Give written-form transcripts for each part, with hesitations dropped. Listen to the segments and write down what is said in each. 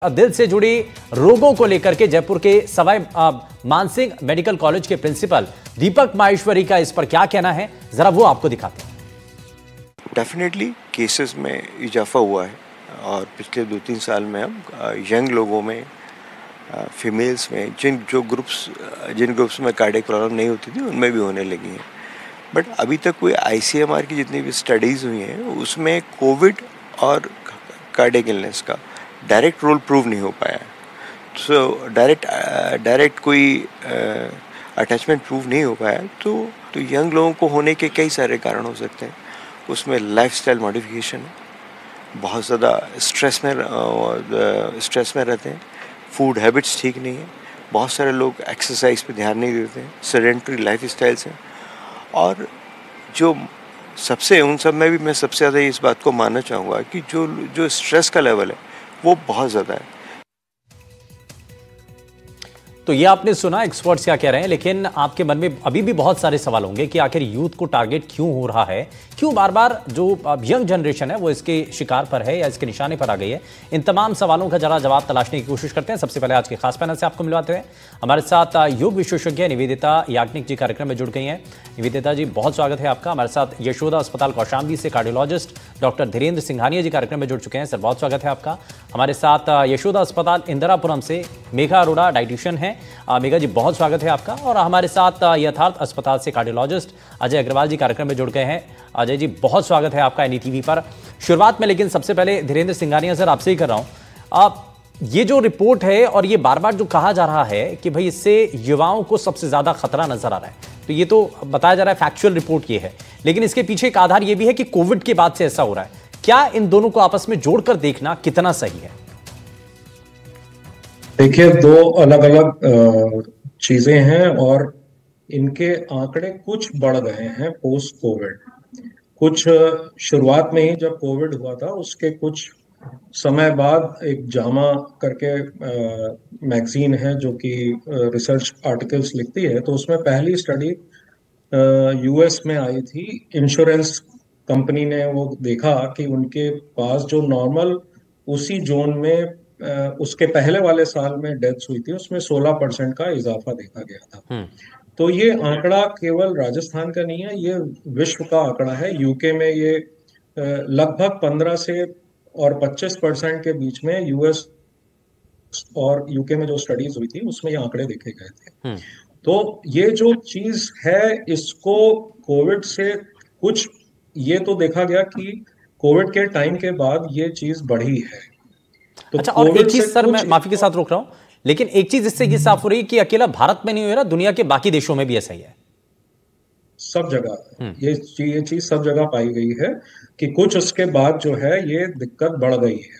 दिल से जुड़ी रोगों को लेकर के जयपुर के सवाई मानसिंह मेडिकल कॉलेज के प्रिंसिपल दीपक माहेश्वरी का इस पर क्या कहना है, जरा वो आपको दिखाते हैं। डेफिनेटली केसेस में इजाफा हुआ है और पिछले 2-3 साल में हम यंग लोगों में, फीमेल्स में, जिन ग्रुप्स में कार्डियक प्रॉब्लम नहीं होती थी उनमें भी होने लगी हैं। बट अभी तक कोई ICMR की जितनी भी स्टडीज़ हुई हैं उसमें कोविड और कार्डियक इलनेस का डायरेक्ट रोल प्रूव नहीं हो पाया है। सो डायरेक्ट कोई अटैचमेंट प्रूव नहीं हो पाया तो यंग लोगों को होने के कई सारे कारण हो सकते हैं। उसमें लाइफस्टाइल मॉडिफिकेशन है, बहुत ज़्यादा स्ट्रेस में रहते हैं, फूड हैबिट्स ठीक नहीं है, बहुत सारे लोग एक्सरसाइज पे ध्यान नहीं देते हैं, सेडेंटरी लाइफ स्टाइल्स हैं। और जो उन सब में भी मैं सबसे ज़्यादा इस बात को मानना चाहूँगा कि जो स्ट्रेस का लेवल है वो बहुत ज़्यादा है। तो ये आपने सुना एक्सपर्ट्स क्या कह रहे हैं, लेकिन आपके मन में अभी भी बहुत सारे सवाल होंगे कि आखिर यूथ को टारगेट क्यों हो रहा है, क्यों बार बार जो यंग जनरेशन है वो इसके शिकार पर है या इसके निशाने पर आ गई है। इन तमाम सवालों का जरा जवाब तलाशने की कोशिश करते हैं। सबसे पहले आज के खास पैनल से आपको मिलवाते हैं। हमारे साथ योग विशेषज्ञ निवेदिता याग्निक जी कार्यक्रम में जुड़ गई हैं। निवेदिता जी, बहुत स्वागत है आपका। हमारे साथ यशोदा अस्पताल कौशाम्बी से कार्डियोलॉजिस्ट डॉक्टर धीरेन्द्र सिंघानिया जी कार्यक्रम में जुड़ चुके हैं। सर, बहुत स्वागत है आपका। हमारे साथ यशोदा अस्पताल इंदिरापुरम से मेघा अरोड़ा डाइटिशियन हैं। मेघा जी, बहुत स्वागत है आपका। और हमारे साथ यथार्थ अस्पताल से कार्डियोलॉजिस्ट अजय अग्रवाल जी कार्यक्रम में जुड़ गए हैं। अजय जी, बहुत स्वागत है आपका NETV पर। शुरुआत में लेकिन सबसे पहले धीरेन्द्र सिंघानिया सर आपसे ही कर रहा हूं। ये जो रिपोर्ट है और ये बार बार जो कहा जा रहा है कि भाई इससे युवाओं को सबसे ज्यादा खतरा नजर आ रहा है, तो ये तो बताया जा रहा है, फैक्चुअल रिपोर्ट ये है, लेकिन इसके पीछे एक आधार ये भी है कि कोविड के बाद से ऐसा हो रहा है। क्या इन दोनों को आपस में जोड़कर देखना कितना सही है? देखिए, दो अलग अलग चीजें हैं और इनके आंकड़े कुछ बढ़ गए हैं पोस्ट कोविड। कुछ शुरुआत में ही जब कोविड हुआ था उसके कुछ समय बाद एक जामा करके मैगजीन है जो कि रिसर्च आर्टिकल्स लिखती है, तो उसमें पहली स्टडी US में आई थी। इंश्योरेंस कंपनी ने वो देखा कि उनके पास जो नॉर्मल उसी जोन में उसके पहले वाले साल में डेथ्स हुई थी उसमें 16% का इजाफा देखा गया था। तो ये आंकड़ा केवल राजस्थान का नहीं है, ये विश्व का आंकड़ा है। यूके में ये लगभग 15 से और 25% के बीच में US और यूके में जो स्टडीज हुई थी उसमें ये आंकड़े देखे गए थे। तो ये जो चीज है इसको कोविड से कुछ ये तो देखा गया कि कोविड के टाइम के बाद ये चीज बढ़ी है। तो अच्छा, और एक चीज सर, मैं माफी के साथ रोक रहा हूं, लेकिन एक चीज इससे ये साफ हो रही है कि अकेला भारत में नहीं हो रहा, दुनिया के बाकी देशों में भी ऐसा ही है। सब जगह ये चीज सब जगह पाई गई है कि कुछ उसके बाद जो है ये दिक्कत बढ़ गई है।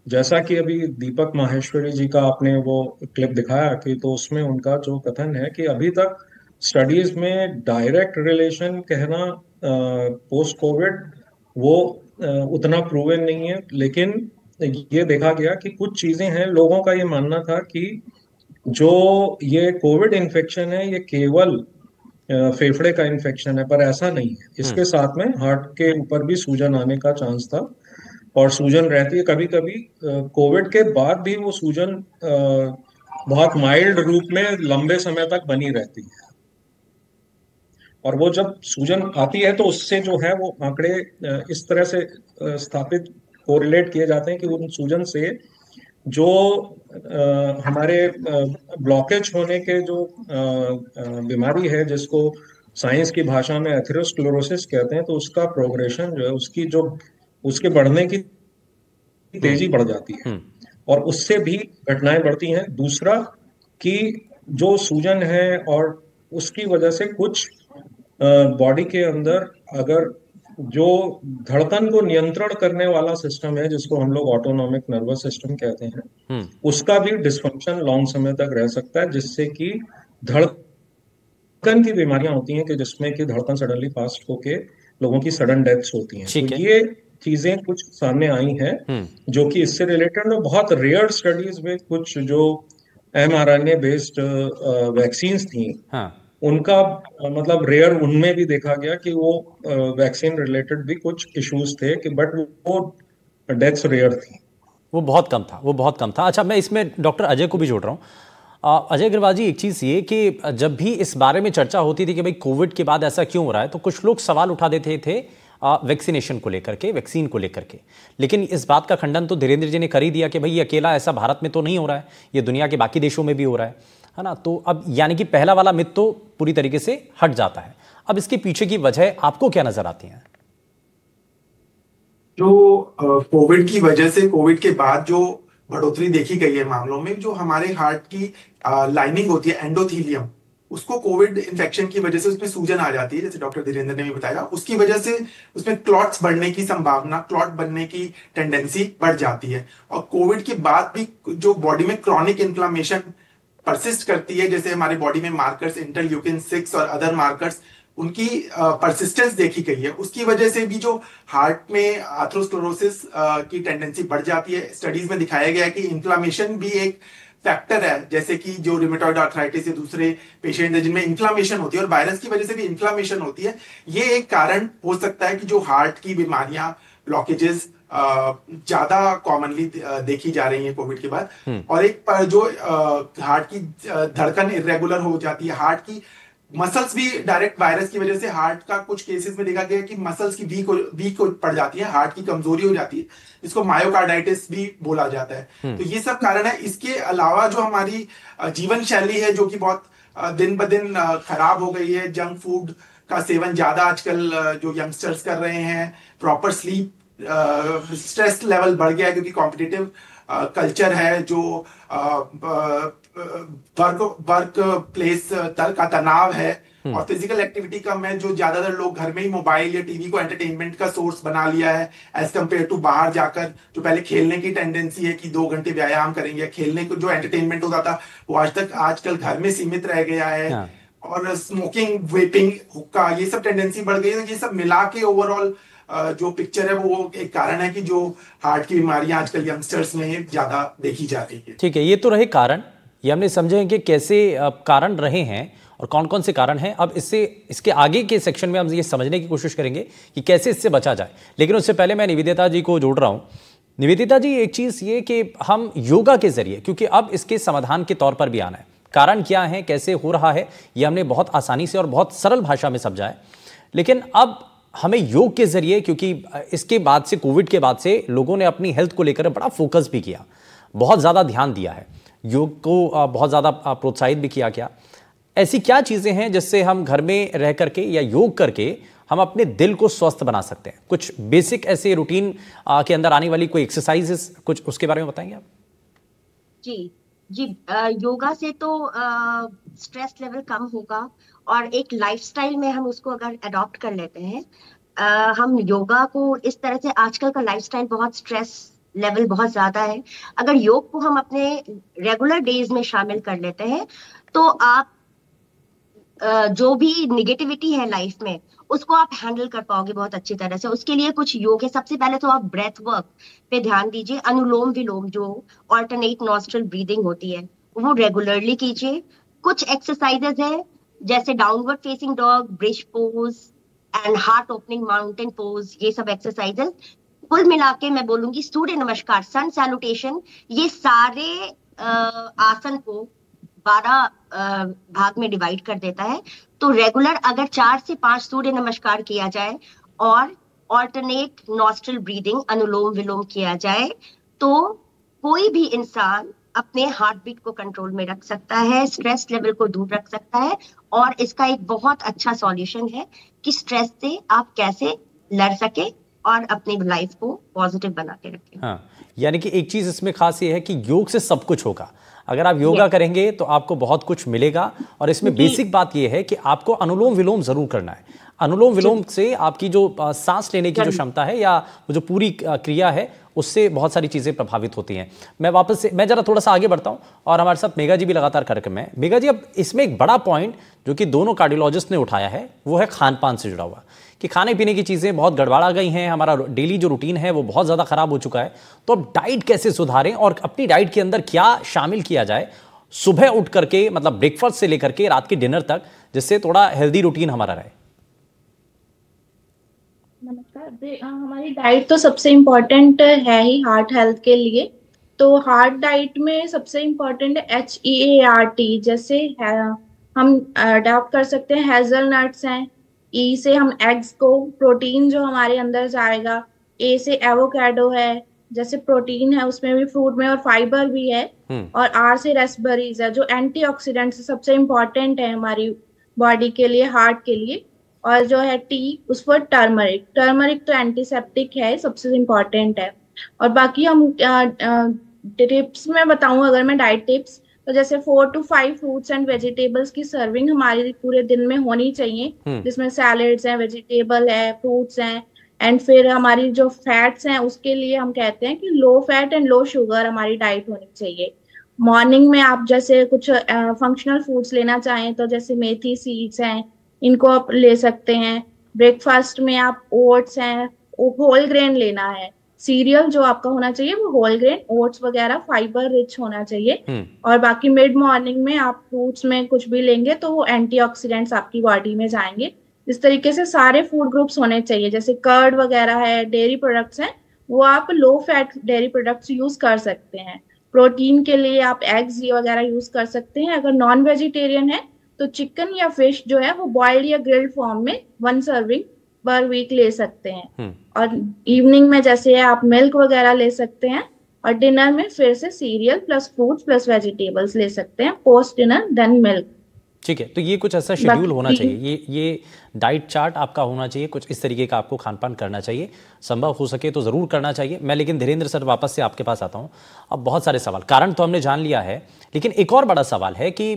जैसा कि अभी दीपक माहेश्वरी जी का आपने वो क्लिप दिखाया कि तो उसमें उनका जो कथन है कि अभी तक स्टडीज में डायरेक्ट रिलेशन कहना पोस्ट कोविड वो उतना प्रूवन नहीं है, लेकिन ये देखा गया कि कुछ चीजें हैं। लोगों का ये मानना था कि जो ये कोविड इन्फेक्शन है ये केवल फेफड़े का इन्फेक्शन है, पर ऐसा नहीं है। इसके साथ में हार्ट के ऊपर भी सूजन आने का चांस था और सूजन रहती है कभी कभी। कोविड के बाद भी वो सूजन बहुत माइल्ड रूप में लंबे समय तक बनी रहती है और वो जब सूजन आती है तो उससे जो है वो आंकड़े इस तरह से स्थापित कोरिलेट किए जाते हैं कि उन सूजन से जो हमारे ब्लॉकेज होने के जो बीमारी है जिसको साइंस की भाषा में एथेरोस्क्लेरोसिस कहते हैं, तो उसका प्रोग्रेशन जो है उसके बढ़ने की तेजी बढ़ जाती है और उससे भी घटनाएं बढ़ती हैं। दूसरा कि जो सूजन है और उसकी वजह से कुछ बॉडी के अंदर अगर जो धड़कन को नियंत्रण करने वाला सिस्टम है जिसको हम लोग ऑटोनॉमिक नर्वस सिस्टम कहते हैं, उसका भी डिसफंक्शन लॉन्ग समय तक रह सकता है, जिससे कि धड़कन की बीमारियां होती हैं कि जिसमें कि धड़कन सडनली फास्ट होके लोगों की सडन डेथ्स होती हैं। तो ये चीजें कुछ सामने आई हैं जो कि इससे रिलेटेड में बहुत रेयर स्टडीज में कुछ जो mRNA बेस्ड वैक्सीन्स थी, उनका मतलब रेयर उनमें भी देखा गया कि वो वैक्सीन रिलेटेड भी कुछ इश्यूज थे कि बट वो डेथ्स रेयर थी। वो बहुत कम था, वो बहुत कम था। अच्छा, मैं इसमें डॉक्टर अजय को भी जोड़ रहा हूँ। अजय अग्रवाल जी, एक चीज़ ये कि जब भी इस बारे में चर्चा होती थी कि भाई कोविड के बाद ऐसा क्यों हो रहा है, तो कुछ लोग सवाल उठा देते थे वैक्सीनेशन को लेकर के, वैक्सीन को लेकर के। लेकिन इस बात का खंडन तो धीरेन्द्र जी ने कर ही दिया कि भाई ये अकेला ऐसा भारत में तो नहीं हो रहा है, ये दुनिया के बाकी देशों में भी हो रहा है ना। तो अब यानी कि पहला वाला मिथ तो पूरी तरीके से हट जाता है। अब इसके पीछे की वजह आपको क्या नजर आती है? जो कोविड की वजह से, कोविड के बाद जो बढ़ोतरी देखी गई है मामलों में, जो हमारे हार्ट की लाइनिंग होती है एंडोथीलियम, उसको कोविड इन्फेक्शन की वजह से उसमें सूजन आ जाती है, जैसे डॉक्टर धीरेन्द्र ने भी बताया। उसकी वजह से उसमें क्लॉट्स बढ़ने की संभावना, क्लॉट बनने की टेंडेंसी बढ़ जाती है। और कोविड के बाद भी जो बॉडी में क्रॉनिक इन्फ्लामेशन परसिस्ट करती है, जैसे हमारे बॉडी में मार्कर्स इंटरल्यूकिन 6 और अदर मार्कर्स, उनकी परसिस्टेंस देखी गई है। उसकी वजह से भी जो हार्ट में आर्थरोस्क्लेरोसिस की टेंडेंसी बढ़ जाती है। स्टडीज में दिखाया गया है कि इन्फ्लामेशन भी एक फैक्टर है, जैसे कि जो रिमेटॉइड आर्थराइटिस या दूसरे पेशेंट है जिनमें इन्फ्लामेशन होती है और वायरस की वजह से भी इन्फ्लामेशन होती है, ये एक कारण हो सकता है कि जो हार्ट की बीमारियां, ब्लॉकेजेस ज्यादा कॉमनली देखी जा रही है कोविड के बाद। और एक जो हार्ट की धड़कन इरेगुलर हो जाती है, हार्ट की मसल्स भी डायरेक्ट वायरस की वजह से, हार्ट का कुछ केसेस में देखा गया कि मसल्स की वीक पड़ जाती है, हार्ट की कमजोरी हो जाती है, इसको मायोकार्डाइटिस भी बोला जाता है। तो ये सब कारण है। इसके अलावा जो हमारी जीवन शैली है, जो कि बहुत दिन ब दिन खराब हो गई है, जंक फूड का सेवन ज्यादा आजकल जो यंगस्टर्स कर रहे हैं, प्रॉपर स्लीप, स्ट्रेस लेवल बढ़ गया है क्योंकि कॉम्पिटिटिव कल्चर है, जो वर्क प्लेस का तनाव है और फिजिकल एक्टिविटी कम है, जो ज्यादातर लोग घर में ही मोबाइल या टीवी को एंटरटेनमेंट का सोर्स बना लिया है, एज कम्पेयर टू बाहर जाकर जो पहले खेलने की टेंडेंसी है कि 2 घंटे व्यायाम करेंगे, खेलने को जो एंटरटेनमेंट होता था वो आजकल घर में सीमित रह गया है। और स्मोकिंग, वेपिंग, हुक्का, ये सब टेंडेंसी बढ़ गई है। ये सब मिला के ओवरऑल जो पिक्चर है वो एक कारण है कि जो हार्ट की बीमारियां आजकल यंगस्टर्स में ज्यादा देखी जा रही है। ठीक है, ये तो रहे कारण, ये हमने समझे कि कैसे कारण रहे हैं और कौन कौन से कारण हैं। अब इसके आगे के सेक्शन में हम ये समझने की कोशिश करेंगे कि कैसे इससे बचा जाए। लेकिन उससे पहले मैं निवेदिता जी को जोड़ रहा हूं। निवेदिता जी, एक चीज ये कि हम योगा के जरिए, क्योंकि अब इसके समाधान के तौर पर भी आना है, कारण क्या है, कैसे हो रहा है, ये हमने बहुत आसानी से और बहुत सरल भाषा में समझा है। लेकिन अब हमें योग के जरिए, क्योंकि इसके बाद से, कोविड के बाद से लोगों ने अपनी हेल्थ को लेकर बड़ा फोकस भी किया, बहुत ज़्यादा ध्यान दिया है, योग को बहुत ज़्यादा प्रोत्साहित भी किया गया। ऐसी क्या चीज़ें हैं जिससे हम घर में रह करके या योग करके हम अपने दिल को स्वस्थ बना सकते हैं? कुछ बेसिक ऐसे रूटीन के अंदर आने वाली कोई एक्सरसाइजेस, कुछ उसके बारे में बताएंगे आप? जी जी, योगा से तो स्ट्रेस लेवल कम होगा और एक लाइफस्टाइल में हम उसको अगर अडॉप्ट कर लेते हैं, हम योगा को इस तरह से, आजकल का लाइफस्टाइल बहुत स्ट्रेस लेवल बहुत ज्यादा है, अगर योग को हम अपने रेगुलर डेज में शामिल कर लेते हैं तो आप जो भी निगेटिविटी है लाइफ में उसको आप हैंडल कर पाओगे बहुत अच्छी तरह से। उसके लिए कुछ योग है। सबसे पहले तो आप ब्रेथ वर्क पे ध्यान दीजिए। अनुलोम विलोम जो ऑल्टरनेट नॉस्ट्रल ब्रीदिंग होती है वो रेगुलरली कीजिए। कुछ एक्सरसाइजेज है जैसे downward facing dog, bridge pose and heart opening mountain pose, ये सब एक्सरसाइजेज। कुल मिला के मैं बोलूंगी सूर्य नमस्कार, सन सैल्यूटेशन, ये सारे आसन को 12 भाग में डिवाइड कर देता है। तो रेगुलर अगर 4 से 5 सूर्य नमस्कार किया जाए और ऑल्टरनेट नॉस्ट्रल ब्रीदिंग, अनुलोम विलोम किया जाए तो कोई भी इंसान अपने हार्ट बीट को कंट्रोल में रख सकता है, स्ट्रेस लेवल को दूर रख सकता है। और इसका एक बहुत अच्छा सॉल्यूशन है कि स्ट्रेस से आप कैसे लड़ सके और अपनी लाइफ को पॉजिटिव बना के रखें। हाँ, यानी कि एक चीज इसमें खास ये है कि योग से सब कुछ होगा। अगर आप योगा करेंगे तो आपको बहुत कुछ मिलेगा। और इसमें बेसिक बात यह है कि आपको अनुलोम विलोम जरूर करना है। अनुलोम विलोम से आपकी जो सांस लेने की जो क्षमता है या वो जो पूरी क्रिया है उससे बहुत सारी चीजें प्रभावित होती हैं। मैं जरा थोड़ा सा आगे बढ़ता हूं और हमारे साथ मेघा जी भी लगातार कार्यक्रम में। मेघा जी, अब इसमें एक बड़ा पॉइंट जो कि दोनों कार्डियोलॉजिस्ट ने उठाया है वो है खान पान से जुड़ा हुआ, कि खाने पीने की चीज़ें बहुत गड़बड़ा गई हैं, हमारा डेली जो रूटीन है वो बहुत ज़्यादा खराब हो चुका है। तो अब डाइट कैसे सुधारें और अपनी डाइट के अंदर क्या शामिल किया जाए सुबह उठ करके, मतलब ब्रेकफास्ट से लेकर के रात के डिनर तक, जिससे थोड़ा हेल्दी रूटीन हमारा रहे? नमस्कार। हमारी डाइट तो सबसे इम्पोर्टेंट है ही हार्ट हेल्थ के लिए। तो हार्ड डाइट में सबसे इम्पोर्टेंट है HEART। जैसे हम अडॉप्ट कर सकते हैं हेजलनट्स हैं, E से हम एग्स को, प्रोटीन जो हमारे अंदर जाएगा, A से एवोकाडो है, जैसे प्रोटीन है उसमें भी, फ्रूट में, और फाइबर भी है, और R से रेस्पबेरीज है जो एंटीऑक्सीडेंट सबसे इम्पोर्टेंट है हमारी बॉडी के लिए, हार्ट के लिए। और जो है T, उस पर टर्मरिक, टर्मरिक तो एंटीसेप्टिक है, सबसे इम्पोर्टेंट है। और बाकी हम टिप्स में बताऊं, अगर मैं डाइट टिप्स, तो जैसे 4 to 5 फ्रूट्स एंड वेजिटेबल्स की सर्विंग हमारी पूरे दिन में होनी चाहिए, जिसमें सैलेड्स हैं, वेजिटेबल है, फ्रूट्स हैं। एंड फिर हमारी जो फैट्स हैं उसके लिए हम कहते हैं कि low fat and low sugar हमारी डाइट होनी चाहिए। मॉर्निंग में आप जैसे कुछ फंक्शनल फूड्स लेना चाहें तो जैसे मेथी सीड्स हैं, इनको आप ले सकते हैं। ब्रेकफास्ट में आप ओट्स हैं, होल ग्रेन लेना है। सीरियल जो आपका होना चाहिए वो होल ग्रेन, ओट्स वगैरह फाइबर रिच होना चाहिए। और बाकी मिड मॉर्निंग में आप फ्रूट्स में कुछ भी लेंगे तो वो एंटीऑक्सीडेंट्स आपकी बॉडी में जाएंगे। इस तरीके से सारे फूड ग्रुप्स होने चाहिए। जैसे कर्ड वगैरह है, डेयरी प्रोडक्ट्स हैं, वो आप low fat dairy products use कर सकते हैं। प्रोटीन के लिए आप एग्स वगैरह यूज कर सकते हैं। अगर नॉन वेजिटेरियन है तो चिकन या फिश जो है वो बॉइल्ड या ग्रिल्ड फॉर्म में 1 सर्विंग पर वीक ले सकते हैं। और इवनिंग में जैसे आप मिल्क वगैरह ले सकते हैं। और डिनर में फिर से serial plus fruits plus vegetables ले सकते हैं, पोस्ट डिनर देन मिल्क। ठीक है, तो ये कुछ ऐसा शेड्यूल होना चाहिए, ये डाइट चार्ट आपका होना चाहिए, कुछ इस तरीके का आपको खान पान करना चाहिए, संभव हो सके तो ज़रूर करना चाहिए। मैं लेकिन धीरेन्द्र सर वापस से आपके पास आता हूँ। अब बहुत सारे सवाल, कारण तो हमने जान लिया है, लेकिन एक और बड़ा सवाल है कि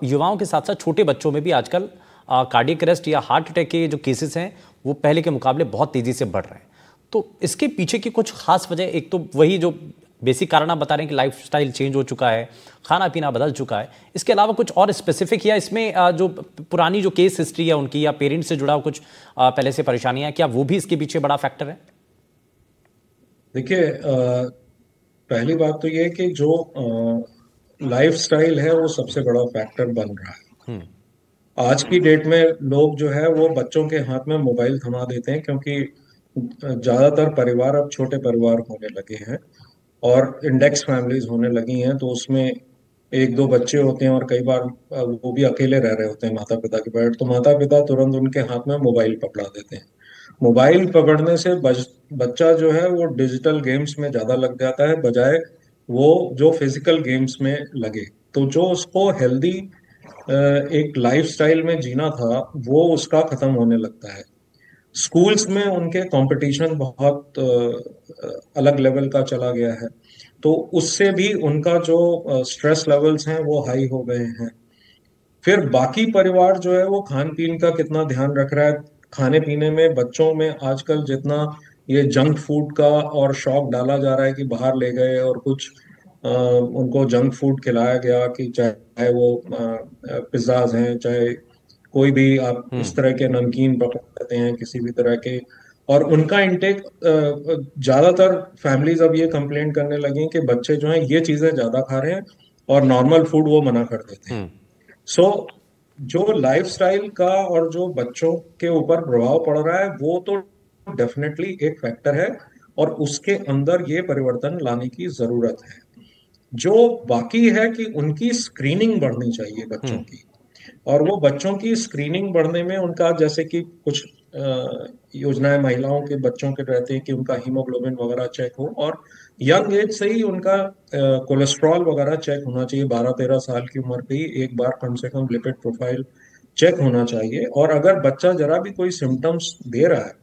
युवाओं के साथ साथ छोटे बच्चों में भी आजकल कार्डियक अरेस्ट या हार्ट अटैक के जो केसेस हैं वो पहले के मुकाबले बहुत तेज़ी से बढ़ रहे हैं। तो इसके पीछे की कुछ खास वजह, एक तो वही जो बेसिक कारण आप बता रहे हैं कि लाइफस्टाइल चेंज हो चुका है, खाना पीना बदल चुका है, इसके अलावा कुछ और स्पेसिफिक या इसमें जो पुरानी जो केस हिस्ट्री है उनकी या पेरेंट्स से जुड़ा कुछ पहले से परेशानियां, क्या वो भी इसके पीछे बड़ा फैक्टर है? देखिए, पहली बात तो ये कि जो लाइफस्टाइल है वो सबसे बड़ा फैक्टर बन रहा है। आज की डेट में लोग जो है वो बच्चों के हाथ में मोबाइल थमा देते हैं, क्योंकि ज्यादातर परिवार अब छोटे परिवार होने लगे हैं और इंडेक्स फैमिलीज होने लगी हैं। तो उसमें 1-2 बच्चे होते हैं और कई बार वो भी अकेले रह रहे होते हैं माता पिता के बैठ, तो माता पिता तुरंत उनके हाथ में मोबाइल पकड़ा देते हैं। मोबाइल पकड़ने से बच्चा जो है वो डिजिटल गेम्स में ज्यादा लग जाता है, बजाय वो जो फिजिकल गेम्स में लगे। तो जो उसको हेल्दी एक लाइफस्टाइल में जीना था वो उसका खत्म होने लगता है। स्कूल्स में उनके कंपटीशन बहुत अलग लेवल का चला गया है, तो उससे भी उनका जो स्ट्रेस लेवल्स हैं वो हाई हो गए हैं। फिर बाकी परिवार जो है वो खान पीन का कितना ध्यान रख रहा है। खाने पीने में बच्चों में आजकल जितना ये जंक फूड का और शौक डाला जा रहा है कि बाहर ले गए और कुछ उनको जंक फूड खिलाया गया, कि चाहे वो पिज्जाज हैं, चाहे कोई भी आप इस तरह के नमकीन पकड़ लेते हैं किसी भी तरह के, और उनका इंटेक, ज्यादातर फैमिलीज अब ये कंप्लेंट करने लगी कि बच्चे जो हैं ये चीजें ज्यादा खा रहे हैं और नॉर्मल फूड वो मना कर देते हैं। सो जो लाइफस्टाइल का और जो बच्चों के ऊपर प्रभाव पड़ रहा है वो तो डेफिनेटली एक फैक्टर है, और उसके अंदर ये परिवर्तन लाने की जरूरत है। जो बाकी है कि उनकी स्क्रीनिंग बढ़नी चाहिए बच्चों की, और वो बच्चों की स्क्रीनिंग बढ़ने में उनका, जैसे कि कुछ योजनाएं महिलाओं के बच्चों के रहते हैं कि उनका हीमोग्लोबिन वगैरह चेक हो, और यंग एज से ही उनका कोलेस्ट्रॉल वगैरह चेक होना चाहिए। 12-13 साल की उम्र पे ही एक बार कम से कम लिपिड प्रोफाइल चेक होना चाहिए। और अगर बच्चा जरा भी कोई सिम्टम्स दे रहा है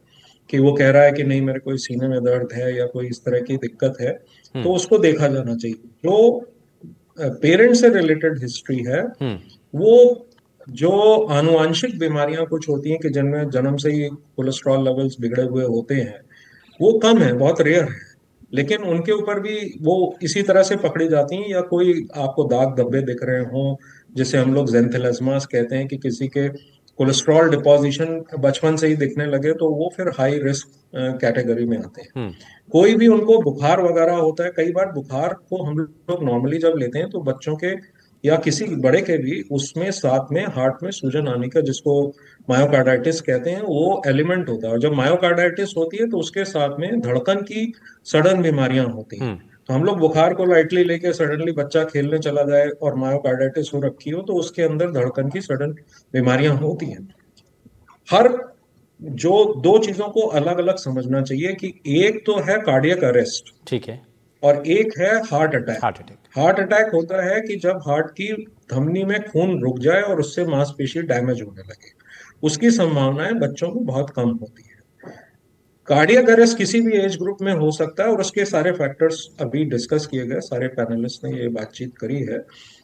कि वो कह रहा है कि नहीं मेरे कोई सीने में दर्द है या कोई इस तरह की दिक्कत है, तो उसको देखा जाना चाहिए। जो पेरेंट से रिलेटेड हिस्ट्री है, वो जो आनुवांशिक बीमारियां कुछ होती हैं कि जिनमें जन्म से ही कोलेस्ट्रॉल लेवल्स बिगड़े हुए होते हैं, वो कम है, बहुत रेयर है, लेकिन उनके ऊपर भी वो इसी तरह से पकड़ी जाती हैं। या कोई आपको दाग धब्बे दिख रहे हों, जिसे हम लोग ज़ेंथेलेस्मास कहते हैं, कि किसी के कोलेस्ट्रॉल डिपॉजिशन बचपन से ही दिखने लगे, तो वो फिर हाई रिस्क कैटेगरी में आते हैं। कोई भी उनको बुखार वगैरह होता है, कई बार बुखार को हम लोग नॉर्मली जब लेते हैं तो बच्चों के या किसी बड़े के भी उसमें साथ में हार्ट में सूजन आने का, जिसको मायोकार्डाइटिस कहते हैं, वो एलिमेंट होता है। और जब मायोकार्डाइटिस होती है तो उसके साथ में धड़कन की सडन बीमारियां होती हैं। तो हम लोग बुखार को लाइटली लेके सडनली बच्चा खेलने चला जाए और मायोकार्डाइटिस हो रखी हो, तो उसके अंदर धड़कन की सडन बीमारियां होती हैं। हर जो दो चीजों को अलग अलग समझना चाहिए कि एक तो है कार्डियक अरेस्ट ठीक है। और एक है heart attack. Heart attack. Heart attack होता है कि जब हार्ट की धमनी में खून रुक जाए और उससे मांसपेशी डैमेज होने लगे, उसकी संभावनाएं बच्चों को बहुत कम होती है। कार्डियक अरेस्ट किसी भी एज ग्रुप में हो सकता है और उसके सारे फैक्टर्स अभी डिस्कस किए गए, सारे पैनलिस्ट ने ये बातचीत करी है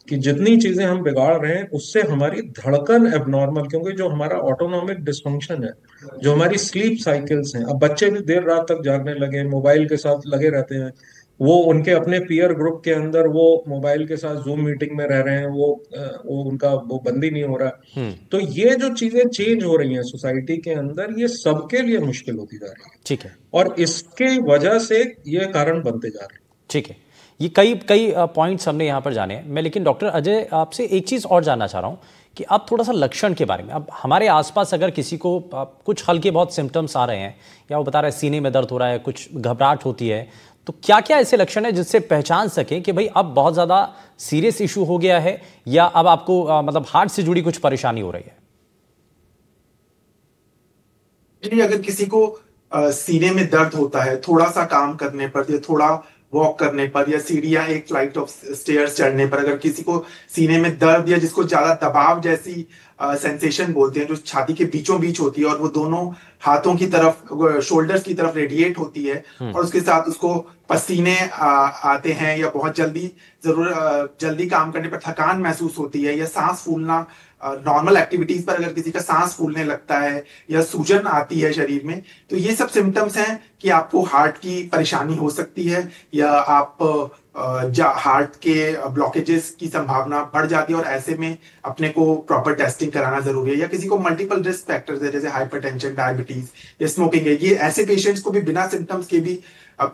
कि जितनी चीजें हम बिगाड़ रहे हैं उससे हमारी धड़कन एबनॉर्मल, क्योंकि जो हमारा ऑटोनॉमिक डिसफंक्शन है, जो हमारी स्लीप साइकिल्स हैं, अब बच्चे भी देर रात तक जागने लगे, मोबाइल के साथ लगे रहते हैं, वो उनके अपने पीयर ग्रुप के अंदर वो मोबाइल के साथ जूम मीटिंग में रह रहे हैं, वो उनका वो बंद ही नहीं हो रहा। तो ये जो चीजें चेंज हो रही हैं सोसाइटी के अंदर, ये सबके लिए मुश्किल होती जा रही है। ठीक है। और इसके वजह से ये कारण बनते जा रहे हैं। ठीक है, ये कई कई पॉइंट्स हमने यहाँ पर जाने हैं। मैं लेकिन डॉक्टर अजय आपसे एक चीज़ और जानना चाह रहा हूँ कि आप थोड़ा सा लक्षण के बारे में, अब हमारे आसपास अगर किसी को कुछ हल्के बहुत सिम्टम्स आ रहे हैं या वो बता रहे हैं सीने में दर्द हो रहा है, कुछ घबराहट होती है, तो क्या क्या ऐसे लक्षण है जिससे पहचान सकें कि भाई अब बहुत ज़्यादा सीरियस इशू हो गया है या अब आपको मतलब हार्ट से जुड़ी कुछ परेशानी हो रही है? जी, अगर किसी को सीने में दर्द होता है थोड़ा सा काम करने पर या थोड़ा वॉक करने पर या सीढ़ियां एक फ्लाइट ऑफ स्टेयर्स चढ़ने पर, अगर किसी को सीने में दर्द या जिसको ज्यादा दबाव जैसी सेंसेशन बोलते हैं, जो छाती के बीचों बीच होती है और वो दोनों हाथों की तरफ, शोल्डर्स की तरफ रेडिएट होती है और उसके साथ उसको पसीने आते हैं या बहुत जल्दी काम करने पर थकान महसूस होती है या सांस फूलना, नॉर्मल एक्टिविटीज पर अगर किसी का सांस फूलने लगता है या सूजन आती है शरीर में, तो ये सब सिम्टम्स हैं कि आपको हार्ट की परेशानी हो सकती है या आप हार्ट के ब्लॉकेजेस की संभावना बढ़ जाती है और ऐसे में अपने को प्रॉपर टेस्टिंग कराना जरूरी है। या किसी को मल्टीपल रिस्क फैक्टर्स है जैसे हाइपरटेंशन, डायबिटीज या स्मोकिंग है, ये ऐसे पेशेंट्स को भी बिना सिम्टम्स के भी अब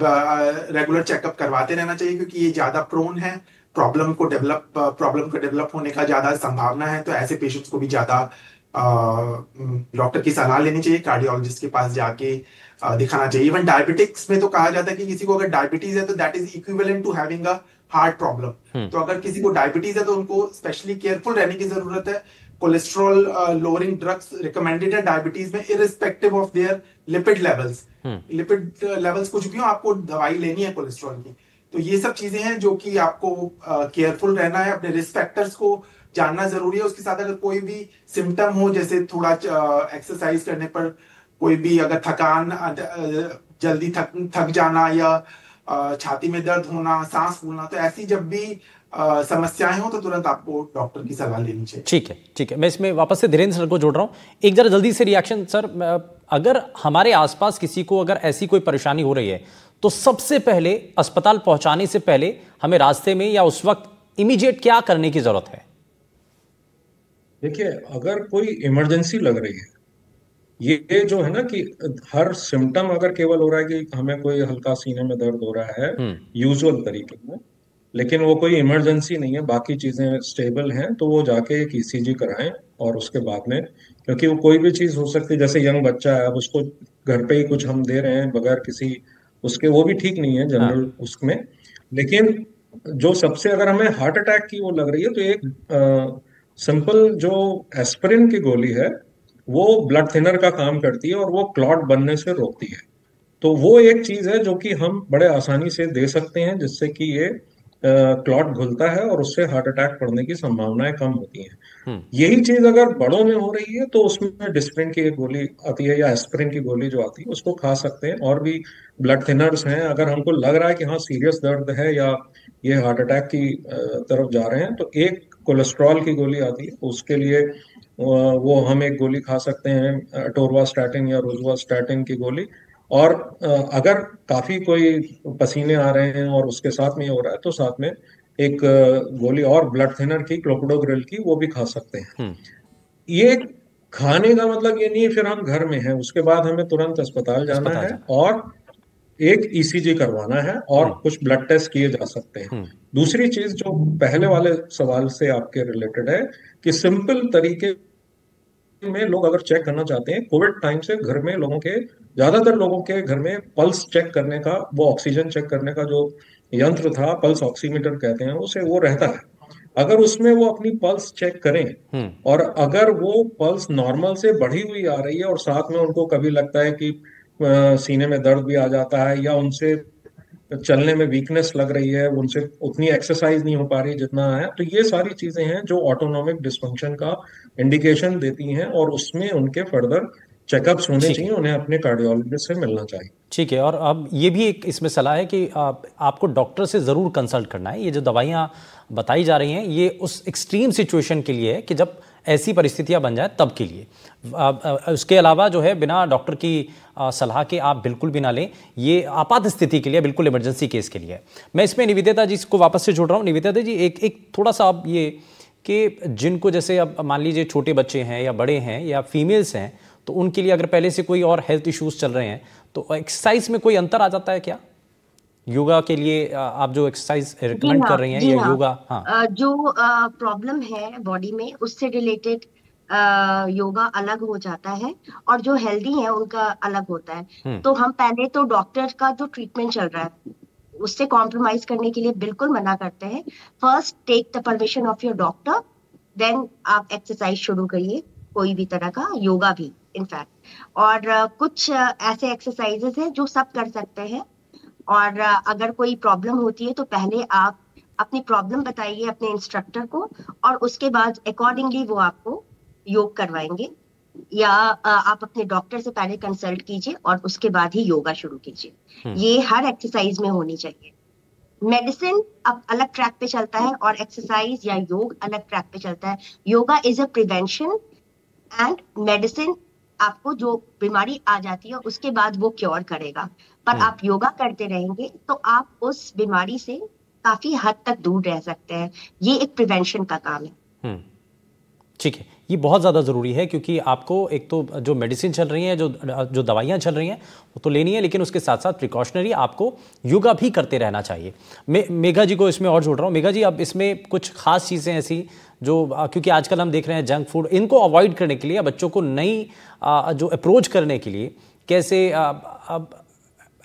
रेगुलर चेकअप करवाते रहना चाहिए, क्योंकि ये ज्यादा प्रोन है प्रॉब्लम को डेवलप होने का ज्यादा संभावना है। तो ऐसे पेशेंट्स को भी ज्यादा डॉक्टर की सलाह लेनी चाहिए, कार्डियोलॉजिस्ट के पास जाके दिखाना चाहिए। इवन डायबिटिक्स में तो कहा जाता है कि किसी को अगर डायबिटीज है तो that is equivalent to having a heart problem. तो अगर किसी को डायबिटीज है तो उनको स्पेशली केयरफुल रहने की जरूरत है। कोलेस्ट्रॉल लोअरिंग ड्रग्स रिकमेंडेड है डायबिटीज में, irrespective of their lipid levels. Lipid levels कुछ भी हो, आपको दवाई लेनी है कोलेस्ट्रॉल की। तो ये सब चीजें हैं जो कि आपको केयरफुल रहना है, अपने रिस्क फैक्टर्स को जानना जरूरी है। उसके साथ अगर कोई भी सिम्टम हो, जैसे थोड़ा एक्सरसाइज करने पर कोई भी अगर थकान, जल्दी थक जाना या छाती में दर्द होना, सांस फूलना, तो ऐसी जब भी समस्याएं हो तो तुरंत आपको डॉक्टर की सलाह लेनी चाहिए। ठीक है, ठीक है। मैं इसमें वापस से धीरेन्द्र सर को जोड़ रहा हूँ। एक जरा जल्दी से रिएक्शन सर, अगर हमारे आसपास किसी को अगर ऐसी कोई परेशानी हो रही है तो सबसे पहले अस्पताल पहुंचाने से पहले हमें रास्ते में या उस वक्त इमीडिएट क्या करने की जरूरत है? देखिए, अगर कोई इमरजेंसी लग रही है, ये जो है ना कि हर सिम्टम अगर केवल हो रहा है कि हमें कोई हल्का सीने में दर्द हो रहा है यूजुअल तरीके में, लेकिन वो कोई इमरजेंसी नहीं है, बाकी चीजें स्टेबल हैं, तो वो जाके एक ईसीजी कराएं और उसके बाद में, क्योंकि वो कोई भी चीज हो सकती है, जैसे यंग बच्चा है, अब उसको घर पे ही कुछ हम दे रहे हैं बगैर किसी उसके, वो भी ठीक नहीं है जनरल उसमें। लेकिन जो सबसे, अगर हमें हार्ट अटैक की वो लग रही है, तो एक सिंपल जो एस्पिरिन की गोली है वो ब्लड थिनर का काम करती है और वो क्लॉट बनने से रोकती है। तो वो एक चीज है जो कि हम बड़े आसानी से दे सकते हैं, जिससे कि ये क्लॉट घुलता है और उससे हार्ट अटैक पड़ने की संभावनाएं कम होती हैं। यही चीज अगर बड़ों में हो रही है तो उसमें डिस्प्रिन की एक गोली आती है या एस्पिरिन की गोली जो आती है उसको खा सकते हैं। और भी ब्लड थिनर्स हैं, अगर हमको लग रहा है कि हाँ सीरियस दर्द है या ये हार्ट अटैक की तरफ जा रहे हैं, तो एक कोलेस्ट्रॉल की गोली आती है, उसके लिए वो हम एक गोली खा सकते हैं, अटोरवास्टैटिन या रोजुवास्टैटिन की गोली। और अगर काफी कोई पसीने आ रहे हैं और उसके साथ में ये हो रहा है, तो साथ में एक गोली और ब्लड थिनर की, क्लोपिडोग्रिल की, वो भी खा सकते हैं। ये खाने का मतलब ये नहीं है फिर हम घर में हैं उसके बाद हमें तुरंत अस्पताल जाना है और एक ईसीजी करवाना है और कुछ ब्लड टेस्ट किए जा सकते हैं। दूसरी चीज जो पहले वाले सवाल से आपके रिलेटेड है कि सिंपल तरीके में लोग अगर चेक करना चाहते हैं, कोविड टाइम से घर में लोगों के, ज्यादातर लोगों के घर में पल्स चेक करने का, वो ऑक्सीजन चेक करने का जो यंत्र था, पल्स ऑक्सीमीटर कहते हैं उसे, वो रहता है। अगर उसमें वो अपनी पल्स चेक करें और अगर वो पल्स नॉर्मल से बढ़ी हुई आ रही है और साथ में उनको कभी लगता है कि सीने में दर्द भी आ जाता है या उनसे चलने में वीकनेस लग रही है, उनसे उतनी एक्सरसाइज नहीं हो पा रही जितना है, तो ये सारी चीजें हैं जो ऑटोनोमिक डिस्फंक्शन का इंडिकेशन देती हैं और उसमें उनके फर्दर चेकअप्स होने चाहिए, उन्हें अपने कार्डियोलॉजिस्ट से मिलना चाहिए। ठीक है। और अब ये भी एक इसमें सलाह है कि आपको डॉक्टर से ज़रूर कंसल्ट करना है। ये जो दवाइयाँ बताई जा रही हैं ये उस एक्सट्रीम सिचुएशन के लिए है कि जब ऐसी परिस्थितियां बन जाए तब के लिए। उसके अलावा जो है बिना डॉक्टर की सलाह के आप बिल्कुल भी ना लें। ये आपात स्थिति के लिए, बिल्कुल इमरजेंसी केस के लिए। मैं इसमें निवेदिता जी को वापस से जोड़ रहा हूँ। निवेदिता जी, एक थोड़ा सा अब ये कि जिनको जैसे अब मान लीजिए छोटे बच्चे हैं या बड़े हैं या फीमेल्स हैं, तो उनके लिए अगर पहले से कोई और हेल्थ इश्यूज चल रहे हैं तो एक्सरसाइज में कोई अंतर आ जाता है क्या? योगा के लिए आप जो एक्सरसाइज रिकमेंड कर रही हैं या योगा? हाँ, जो प्रॉब्लम है बॉडी में उससे रिलेटेड योगा अलग हो जाता है और जो हेल्दी है उनका अलग होता है। तो हम पहले तो डॉक्टर का जो ट्रीटमेंट चल रहा है उससे कॉम्प्रोमाइज करने के लिए बिल्कुल मना करते हैं। First take the permission of your doctor, then आप एक्सरसाइज शुरू करिए, कोई भी तरह का, योगा भी इनफैक्ट। और कुछ ऐसे एक्सरसाइजेस हैं जो सब कर सकते हैं। और अगर कोई प्रॉब्लम होती है तो पहले आप अपनी प्रॉब्लम बताइए अपने इंस्ट्रक्टर को और उसके बाद अकॉर्डिंगली वो आपको योग करवाएंगे, या आप अपने डॉक्टर से पहले कंसल्ट कीजिए और उसके बाद ही योगा शुरू कीजिए। ये हर एक्सरसाइज में होनी चाहिए। मेडिसिन अब अलग ट्रैक पे चलता है और एक्सरसाइज या योग अलग ट्रैक पे चलता है। Yoga is a prevention and medicine आपको जो बीमारी आ जाती है उसके बाद वो क्योर करेगा। पर आप योगा करते रहेंगे तो आप उस बीमारी से काफी हद तक दूर रह सकते हैं। ये एक प्रिवेंशन का काम है। ठीक है, ये बहुत ज़्यादा ज़रूरी है क्योंकि आपको एक तो जो मेडिसिन चल रही हैं, जो दवाइयाँ चल रही हैं वो तो लेनी है, लेकिन उसके साथ साथ प्रिकॉशनरी आपको योगा भी करते रहना चाहिए। मैं मेघा जी को इसमें और जोड़ रहा हूँ। मेघा जी, अब इसमें कुछ खास चीज़ें ऐसी जो क्योंकि आजकल हम देख रहे हैं जंक फूड, इनको अवॉइड करने के लिए, बच्चों को नई जो अप्रोच करने के लिए कैसे अब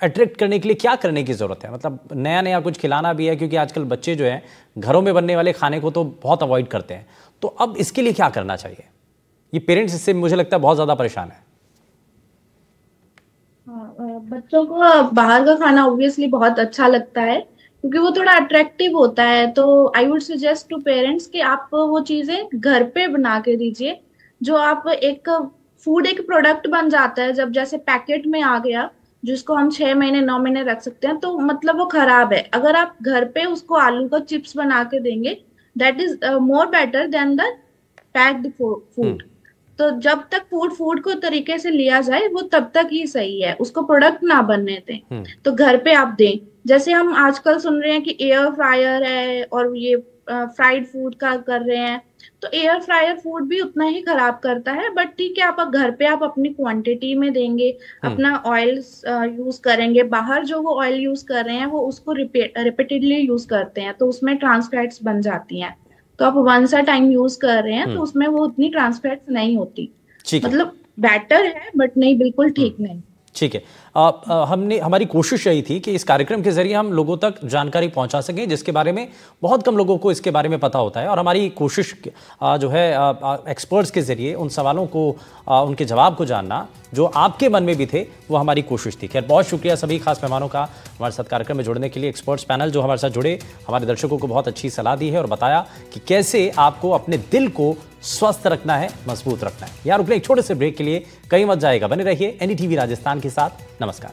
अट्रैक्ट करने के लिए क्या करने की ज़रूरत है? मतलब नया नया कुछ खिलाना भी है क्योंकि आजकल बच्चे जो हैं घरों में बनने वाले खाने को तो बहुत अवॉइड करते हैं। तो अब इसके लिए क्या करना चाहिए? ये पेरेंट्स इससे मुझे लगता है बहुत ज़्यादा परेशान है। बच्चों को बाहर का खाना ऑब्वियसली बहुत अच्छा लगता है क्योंकि वो थोड़ा अट्रैक्टिव होता है। तो I would suggest to parents कि आप वो चीजें घर पे बना के दीजिए। जो आप एक फूड एक प्रोडक्ट बन जाता है जब जैसे पैकेट में आ गया जिसको हम 6 महीने 9 महीने रख सकते हैं, तो मतलब वो खराब है। अगर आप घर पे उसको आलू का चिप्स बना के देंगे, that is more better than the packed food. तो जब तक फूड को तरीके से लिया जाए वो तब तक ही सही है, उसको प्रोडक्ट ना बनने दें। तो घर पे आप दें। जैसे हम आजकल सुन रहे हैं कि एयर फ्रायर है और ये फ्राइड फूड का कर रहे हैं, तो एयर फ्रायर फूड भी उतना ही खराब करता है। बट ठीक है, आप घर पे आप अपनी क्वांटिटी में देंगे, अपना ऑयल यूज करेंगे। बाहर जो वो ऑयल यूज कर रहे हैं वो उसको रिपीटेडली यूज करते हैं, तो उसमें ट्रांस फैट्स बन जाती हैं। तो आप वंस अ टाइम यूज कर रहे हैं तो उसमें वो उतनी ट्रांस फैट्स नहीं होती। मतलब बेटर है बट नहीं, बिल्कुल ठीक नहीं। ठीक है, हमारी कोशिश यही थी कि इस कार्यक्रम के जरिए हम लोगों तक जानकारी पहुंचा सकें जिसके बारे में बहुत कम लोगों को इसके बारे में पता होता है। और हमारी कोशिश जो है एक्सपर्ट्स के जरिए उन सवालों को, उनके जवाब को जानना जो आपके मन में भी थे, वो हमारी कोशिश थी। खैर, बहुत शुक्रिया सभी खास मेहमानों का हमारे साथ कार्यक्रम में जुड़ने के लिए। एक्सपर्ट्स पैनल जो हमारे साथ जुड़े, हमारे दर्शकों को बहुत अच्छी सलाह दी है और बताया कि कैसे आपको अपने दिल को स्वस्थ रखना है, मजबूत रखना है। यार रुकने एक छोटे से ब्रेक के लिए, कहीं मत जाएगा, बने रहिए NDTV राजस्थान के साथ। नमस्कार।